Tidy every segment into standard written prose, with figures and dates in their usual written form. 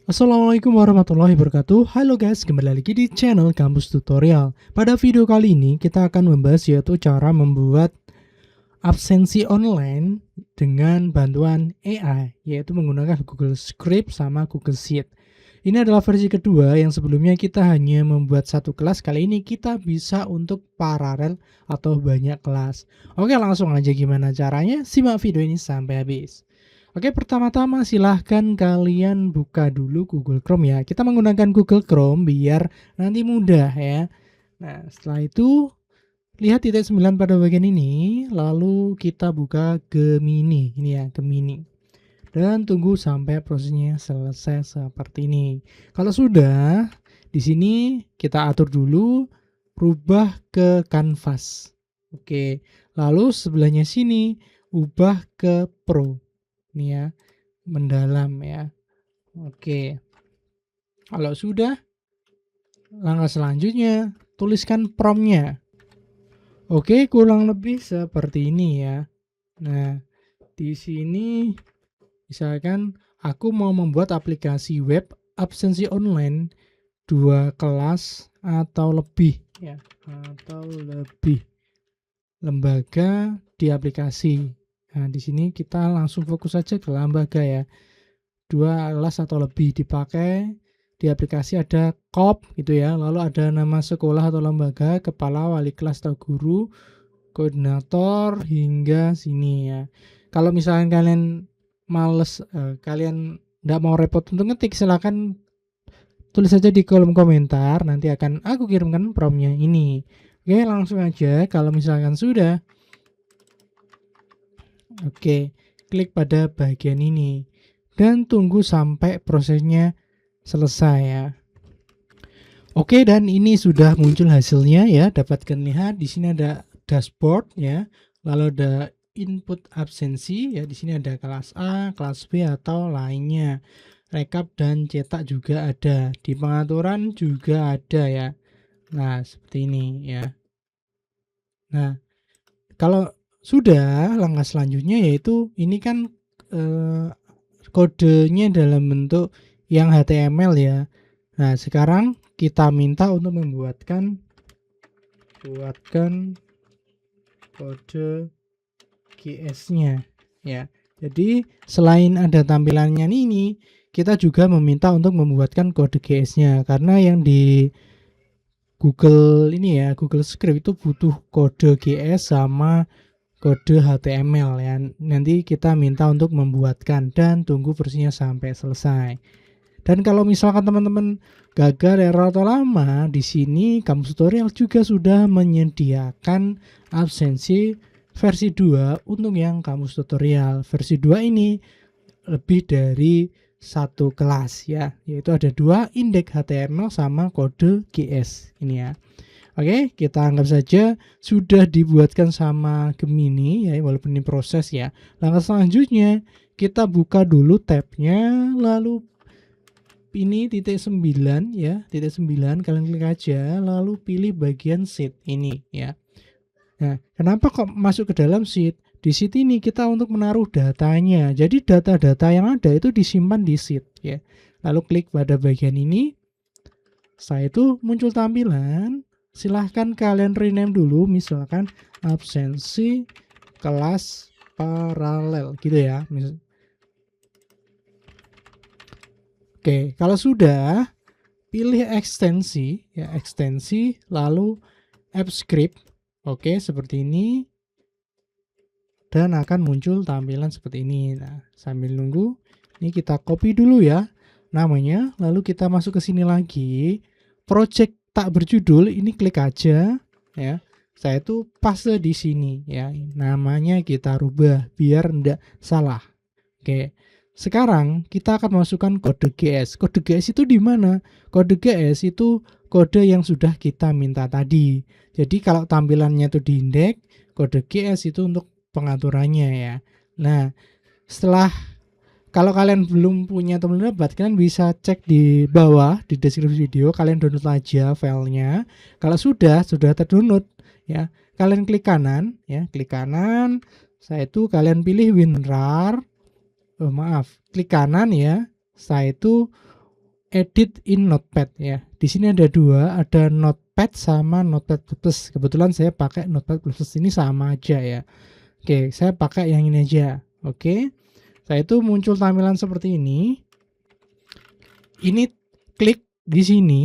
Assalamualaikum warahmatullahi wabarakatuh. Halo guys, kembali lagi di channel Kampus Tutorial. Pada video kali ini kita akan membahas yaitu cara membuat absensi online dengan bantuan AI, yaitu menggunakan Google Script sama Google Sheet. Ini adalah versi kedua. Yang sebelumnya kita hanya membuat satu kelas, kali ini kita bisa untuk paralel atau banyak kelas. Oke, langsung aja gimana caranya, simak video ini sampai habis. Oke, pertama-tama silahkan kalian buka dulu Google Chrome ya. Kita menggunakan Google Chrome biar nanti mudah ya. Nah, setelah itu lihat titik 9 pada bagian ini, lalu kita buka Gemini. Ini ya, Gemini. Dan tunggu sampai prosesnya selesai seperti ini. Kalau sudah, di sini kita atur dulu, rubah ke kanvas. Oke, lalu sebelahnya sini ubah ke Pro. Ini ya, mendalam ya. Oke, kalau sudah, langkah selanjutnya tuliskan promptnya. Oke, kurang lebih seperti ini ya. Nah, di sini misalkan aku mau membuat aplikasi web absensi online 2 kelas atau lebih ya, atau lebih lembaga di aplikasi. Nah, di sini kita langsung fokus saja ke lembaga ya. 2 kelas atau lebih dipakai di aplikasi, ada KOP gitu ya, lalu ada nama sekolah atau lembaga, kepala, wali kelas atau guru, koordinator hingga sini ya. Kalau misalkan kalian males, kalian nggak mau repot untuk ngetik, silakan tulis saja di kolom komentar, nanti akan aku kirimkan promptnya ini. Oke, langsung aja. Kalau misalkan sudah, oke, klik pada bagian ini dan tunggu sampai prosesnya selesai ya. Oke, dan ini sudah muncul hasilnya ya. Dapatkan lihat di sini ada dashboard ya. Lalu ada input absensi ya. Di sini ada kelas A, kelas B atau lainnya. Rekap dan cetak juga ada. Di pengaturan juga ada ya. Nah, seperti ini ya. Nah, kalau sudah, langkah selanjutnya yaitu ini kan kodenya dalam bentuk yang HTML ya. Nah, sekarang kita minta untuk buatkan kode GS-nya ya. Jadi selain ada tampilannya ini, kita juga meminta untuk membuatkan kode GS-nya, karena yang di Google ini ya, Google Script itu butuh kode GS sama kode HTML ya. Nanti kita minta untuk membuatkan dan tunggu versinya sampai selesai. Dan kalau misalkan teman-teman gagal, error atau lama, di sini Kampus Tutorial juga sudah menyediakan absensi versi 2 untuk yang Kampus Tutorial. Versi 2 ini lebih dari satu kelas ya, yaitu ada 2 indeks HTML sama kode GS ini ya. Oke, kita anggap saja sudah dibuatkan sama Gemini ya, walaupun ini proses ya. Langkah selanjutnya kita buka dulu tabnya, lalu ini titik 9 ya, titik 9 kalian klik aja, lalu pilih bagian sheet ini ya. Nah, kenapa kok masuk ke dalam sheet? Di sheet ini kita untuk menaruh datanya. Jadi data-data yang ada itu disimpan di sheet ya. Lalu klik pada bagian ini. Setelah itu muncul tampilan. Silahkan kalian rename dulu, misalkan absensi kelas paralel gitu ya. Oke, kalau sudah, pilih ekstensi ya, ekstensi, lalu app script. Oke, seperti ini. Dan akan muncul tampilan seperti ini. Nah, sambil nunggu, ini kita copy dulu ya namanya, lalu kita masuk ke sini lagi. Project tak berjudul, ini klik aja ya. Saya itu paste di sini ya. Namanya kita rubah biar enggak salah. Oke. Sekarang kita akan masukkan kode GS. Kode GS itu di mana? Kode GS itu kode yang sudah kita minta tadi. Jadi kalau tampilannya itu di indeks, kode GS itu untuk pengaturannya ya. Nah, setelah kalau kalian belum punya atau belum dapat, kalian bisa cek di bawah di deskripsi video, kalian download aja filenya. Kalau sudah terdownload ya, kalian klik kanan ya, klik kanan. Saya itu kalian pilih WinRAR. Klik kanan ya. Saya itu edit in Notepad ya. Di sini ada dua, ada Notepad sama Notepad Plus. Kebetulan saya pakai Notepad Plus ini sama aja ya. Oke, saya pakai yang ini aja. Oke. Saya itu muncul tampilan seperti ini. Ini klik di sini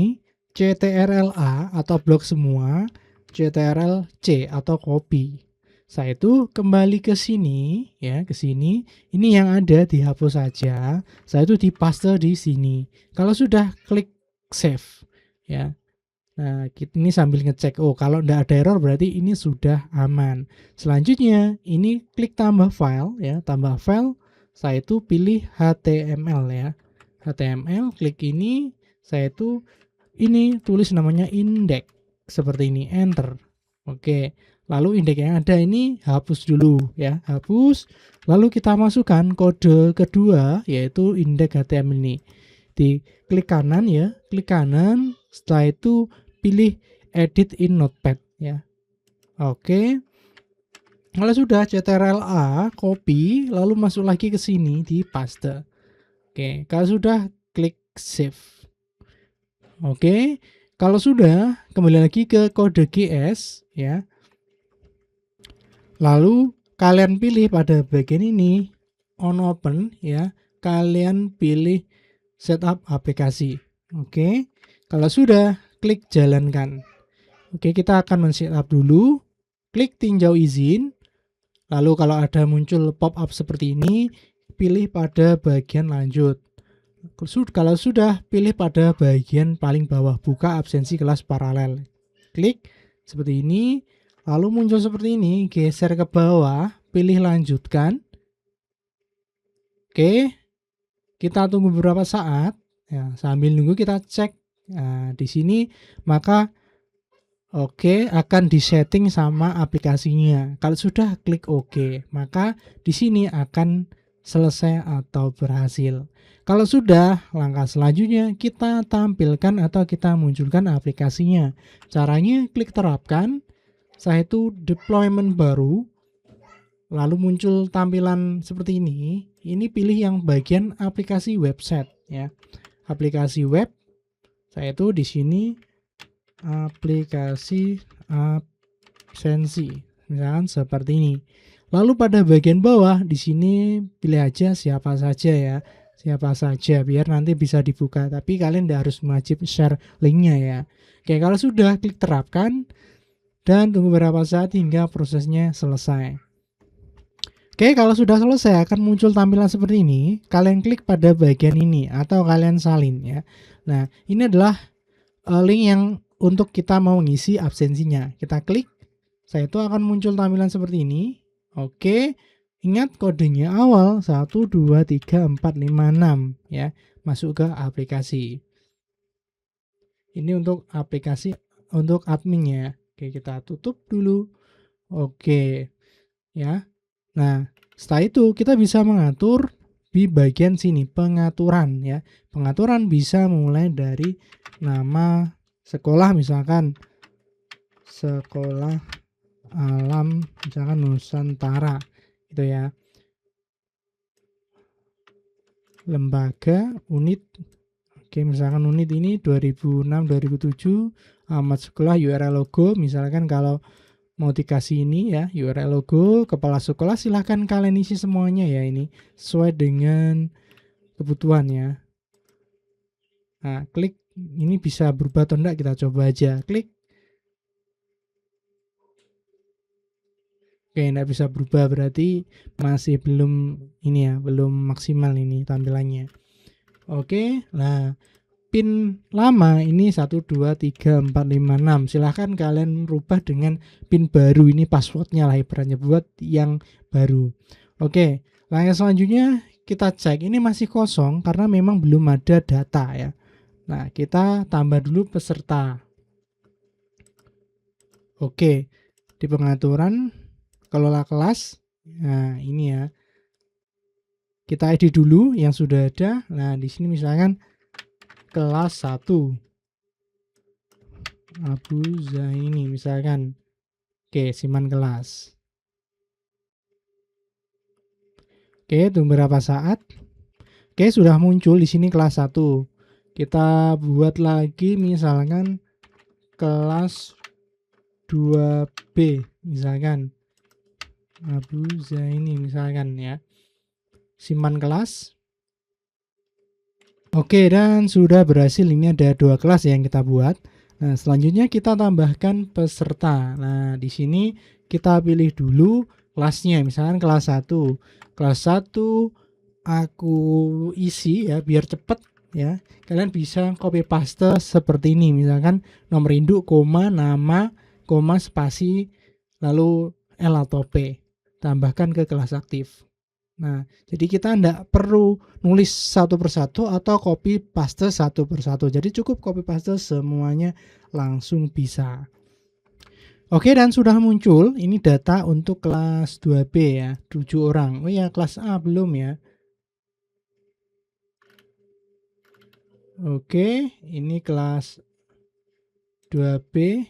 CTRL-A atau blok semua, CTRL-C atau copy. Saya itu kembali ke sini ya, ke sini. Ini yang ada dihapus saja. Saya itu dipaste di sini. Kalau sudah klik save ya. Nah, ini sambil ngecek. Oh, kalau tidak ada error berarti ini sudah aman. Selanjutnya, ini klik tambah file ya, tambah file. Saya itu pilih HTML ya. HTML, klik ini, saya itu ini tulis namanya index seperti ini, enter. Oke. Lalu indeks yang ada ini hapus dulu ya, hapus. Lalu kita masukkan kode kedua yaitu indeks HTML ini. Di klik kanan ya, klik kanan. Setelah itu pilih edit in Notepad ya. Oke. Kalau sudah CTRL-A copy lalu masuk lagi ke sini di paste. Oke, kalau sudah klik save. Oke. Kalau sudah kembali lagi ke kode GS ya. Lalu kalian pilih pada bagian ini on open ya. Kalian pilih setup aplikasi. Oke. Kalau sudah klik jalankan. Oke, kita akan men-setup dulu. Klik tinjau izin. Lalu kalau ada muncul pop-up seperti ini, pilih pada bagian lanjut. Kalau sudah, pilih pada bagian paling bawah, buka absensi kelas paralel. Klik seperti ini, lalu muncul seperti ini, geser ke bawah, pilih lanjutkan. Oke, kita tunggu beberapa saat. Ya, sambil nunggu kita cek. Nah, di sini maka oke, akan disetting sama aplikasinya. Kalau sudah klik OK, maka di sini akan selesai atau berhasil. Kalau sudah, langkah selanjutnya kita tampilkan atau kita munculkan aplikasinya. Caranya klik terapkan, setelah itu deployment baru, lalu muncul tampilan seperti ini. Ini pilih yang bagian aplikasi website ya. Aplikasi web. Saya itu di sini aplikasi absensi, misalkan seperti ini. Lalu pada bagian bawah di sini pilih aja siapa saja ya, siapa saja biar nanti bisa dibuka. Tapi kalian tidak harus wajib share linknya ya. Oke, kalau sudah klik terapkan dan tunggu beberapa saat hingga prosesnya selesai. Oke, kalau sudah selesai akan muncul tampilan seperti ini. Kalian klik pada bagian ini atau kalian salin ya. Nah, ini adalah link yang untuk kita mau ngisi absensinya. Kita klik, saya itu akan muncul tampilan seperti ini. Oke, ingat kodenya awal 1, 2, 3, 4, 5, 6 ya. Masuk ke aplikasi. Ini untuk aplikasi untuk adminnya. Oke, kita tutup dulu. Oke, ya. Nah, setelah itu kita bisa mengatur di bagian sini, pengaturan ya. Pengaturan bisa mulai dari nama sekolah, misalkan sekolah alam misalkan Nusantara gitu ya. Lembaga, unit. Oke, misalkan unit ini 2006 2007, alamat sekolah, URL logo, misalkan kalau mau dikasih ini ya, URL logo, kepala sekolah, silahkan kalian isi semuanya ya, ini sesuai dengan kebutuhan ya. Nah, klik, ini bisa berubah atau enggak, kita coba aja, klik. Oke, enggak bisa berubah, berarti masih belum ini ya, belum maksimal ini tampilannya. Oke, nah pin lama ini 1, 2, 3, 4, 5, 6. Silahkan kalian rubah dengan pin baru, ini passwordnya lah ibaratnya buat yang baru. Oke, langkah selanjutnya kita cek ini masih kosong karena memang belum ada data ya. Nah, kita tambah dulu peserta. Oke, di pengaturan kelola kelas. Nah, ini ya. Kita edit dulu yang sudah ada. Nah, di sini misalkan kelas 1 Abu Zaini misalkan. Oke, siman kelas. Oke, tunggu beberapa saat. Oke, sudah muncul di sini kelas 1. Kita buat lagi misalkan kelas 2B misalkan Abu Zaini misalkan ya. Simpan kelas. Oke, dan sudah berhasil. Ini ada 2 kelas yang kita buat. Nah, selanjutnya kita tambahkan peserta. Nah, di sini kita pilih dulu kelasnya. Misalkan kelas 1. Kelas 1 aku isi ya biar cepet ya. Kalian bisa copy paste seperti ini. Misalkan nomor induk, koma, nama, koma, spasi, lalu L atau P. Tambahkan ke kelas aktif. Nah, jadi kita tidak perlu nulis satu persatu atau copy paste satu persatu. Jadi cukup copy paste semuanya langsung bisa. Oke, dan sudah muncul ini data untuk kelas 2B ya, 7 orang. Oh ya, kelas A belum ya. Oke, ini kelas 2B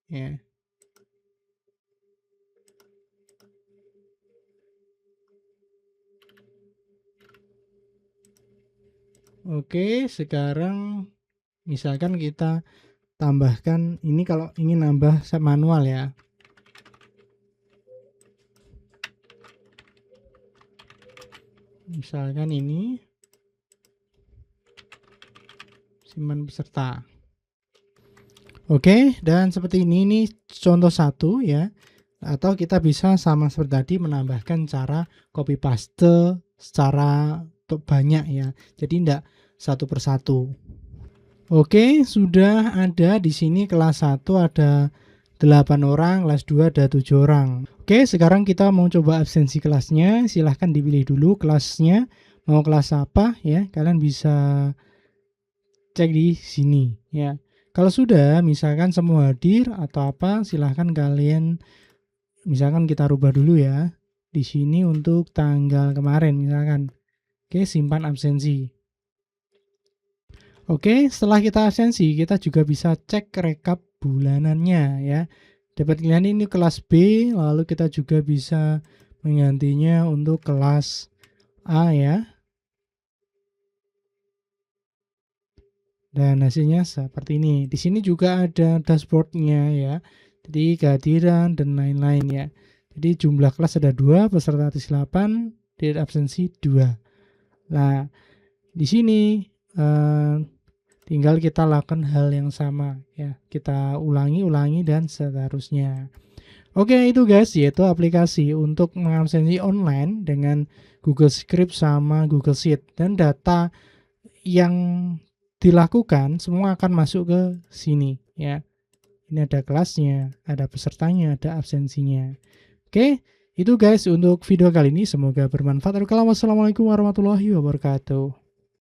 ya. Oke, sekarang misalkan kita tambahkan ini kalau ingin nambah manual ya. Misalkan ini simpan peserta. Oke, dan seperti ini contoh 1 ya. Atau kita bisa sama seperti tadi menambahkan cara copy paste secara banyak ya. Jadi tidak satu persatu. Oke, sudah ada di sini kelas 1 ada 8 orang, kelas 2 ada 7 orang. Oke, sekarang kita mau coba absensi kelasnya. Silahkan dipilih dulu kelasnya. Mau kelas apa ya? Kalian bisa cek di sini ya. Kalau sudah misalkan semua hadir atau apa, silahkan kalian misalkan kita rubah dulu ya. Di sini untuk tanggal kemarin misalkan. Oke, simpan absensi. Oke, setelah kita absensi, kita juga bisa cek rekap bulanannya ya. Dapat kalian ini kelas B, lalu kita juga bisa menggantinya untuk kelas A ya. Dan hasilnya seperti ini. Di sini juga ada dashboardnya ya. Jadi kehadiran dan lain-lain ya. Jadi jumlah kelas ada 2, peserta 8, date absensi 2. Nah, di sini tinggal kita lakukan hal yang sama ya. Kita ulangi dan seterusnya. Oke, itu guys, yaitu aplikasi untuk mengabsensi online dengan Google Script sama Google Sheet, dan data yang dilakukan semua akan masuk ke sini ya. Ini ada kelasnya, ada pesertanya, ada absensinya. Oke, itu guys untuk video kali ini, semoga bermanfaat. Wassalamualaikum warahmatullahi wabarakatuh.